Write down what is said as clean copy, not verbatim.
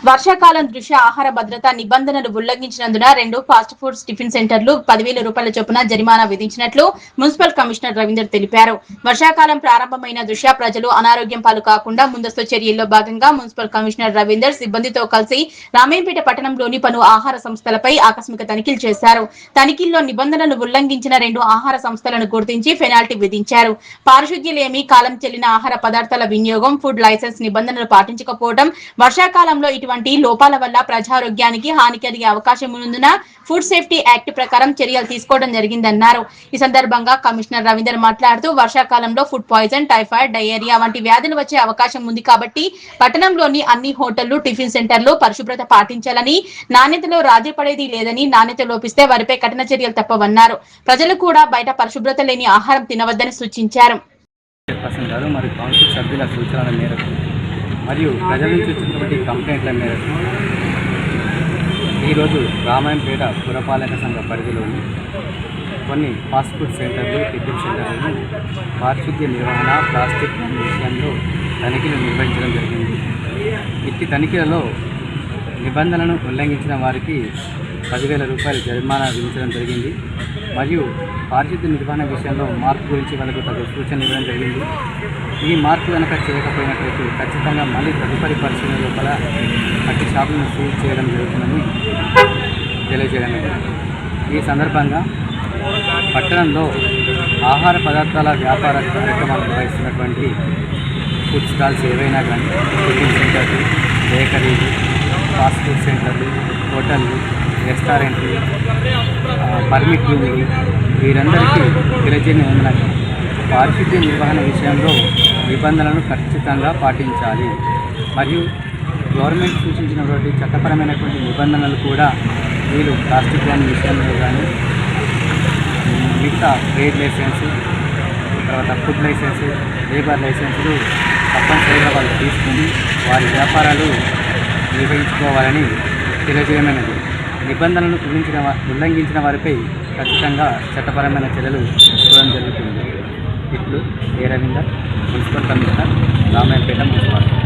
వర్షాకాలం దృష్ట్యా ఆహార భద్రతా నిబంధనలు ఉల్లంఘించినందున 2 ఫాస్ట్ ఫుడ్స్ టిఫిన్ సెంటర్లు 10,000 రూపాయల చొప్పున జరిమానా విధించినట్లు మున్సిపల్ కమిషనర్ రవీందర్ తెలిపారు. వర్షాకాలం ప్రారంభమైన దృష్ట్యా ప్రజలు అనారోగ్యం పాలు కాకుండా ముందస్తు చర్యల్లో భాగంగా మున్సిపల్ కమిషనర్ రవీందర్ సిబ్బందితో కలిసి రామేంపేట పట్టణంలోని పలు ఆహార సంస్థలపై ఆకస్మిక తనిఖీలు చేశారు. తనిఖీల్లో నిబంధనలు ఉల్లంఘించిన 2 ఆహార సంస్థలను గుర్తించి పెనాల్టీ విధించారు. పారిశుద్ధ్యలేమి, కాలం చెల్లిన ఆహార పదార్థాల వినియోగం, ఫుడ్ లైసెన్స్ నిబంధనలు పాటించకపోవడం, వర్షాకాలంలో ఇటువంటి లోపాల వల్ల ప్రజారోగ్యానికి హాని కలిగే అవకాశం ఉన్నందున ఫుడ్ సేఫ్టీ యాక్ట్ ప్రకారం చర్యలు తీసుకోవడం జరిగిందన్నారు. ఈ సందర్భంగా కమిషనర్ రవీందర్ మాట్లాడుతూ వర్షాకాలంలో ఫుడ్ పాయిజన్, టైఫాయిడ్, డయేరియా వంటి వ్యాధులు వచ్చే అవకాశం ఉంది కాబట్టి పట్టణంలోని అన్ని హోటళ్లు, టిఫిన్ సెంటర్లు పరిశుభ్రత పాటించాలని, నాణ్యతలో రాజీ పడేది లేదని, నాణ్యత లోపిస్తే వారిపై కఠిన చర్యలు తప్పవన్నారు. ప్రజలు కూడా బయట పరిశుభ్రత లేని ఆహారం తినవద్దని సూచించారు. మరియు ప్రజల నుంచి వచ్చినటువంటి కంప్లైంట్ల మేరకు ఈరోజు రామాయంపేట పురపాలక సంఘ పరిధిలోని కొన్ని ఫాస్ట్ ఫుడ్ సెంటర్లు, టిఫిన్ సెంటర్లను పారిశుద్ధ్య నిర్వహణ, ప్లాస్టిక్ విషయంలో తనిఖీలు నిర్వహించడం జరిగింది. ఇట్టి తనిఖీలలో నిబంధనలను ఉల్లంఘించిన వారికి 10,000 రూపాయలు జరిమానా విధించడం జరిగింది. మరియు పారిశుద్ధ్య నిర్వహణ విషయంలో మార్పు గురించి వాళ్ళకు తగు సూచనలు ఇవ్వడం జరిగింది. ఈ మార్పు కనుక చేయకపోయినట్లయితే ఖచ్చితంగా మళ్ళీ తదుపరి పరిశీలన లోపల అట్టి షాపులను సీజ్ చేయడం జరుగుతుందని తెలియజేయడం జరిగింది. ఈ సందర్భంగా పట్టణంలో ఆహార పదార్థాల వ్యాపార కార్యక్రమాలు నిర్వహిస్తున్నటువంటి ఫుడ్ స్టాల్స్ ఏవైనా కానీ, టిఫిన్ సెంటర్లు, బేకరీలు, ఫాస్ట్ ఫుడ్ సెంటర్లు, హోటళ్ళు, రెస్టారెంట్లు, పర్మిట్ భూములు, వీరందరికీ తెలియజేయడం పారిశుద్ధ్య నిర్వహణ విషయంలో నిబంధనలను ఖచ్చితంగా పాటించాలి. మరియు గవర్నమెంట్ సూచించినటువంటి చట్టపరమైనటువంటి నిబంధనలు కూడా వీళ్ళు ప్లాస్టిక్ వ్యాన్ విషయంలో కానీ, మిగతా ట్రేడ్ లైసెన్స్, తర్వాత ఫుడ్ లైసెన్స్, లేబర్ లైసెన్సులు తప్పనిసరిగా వాళ్ళు తీసుకుని వారి వ్యాపారాలు నిర్వహించుకోవాలని తెలియజేయమైనది. నిబంధనలను ఉల్లంఘించిన వారిపై ఖచ్చితంగా చట్టపరమైన చర్యలు తీసుకోవడం జరుగుతుంది. ఇట్లు A Ravinder, municipal commissioner, Ramayampet municipality.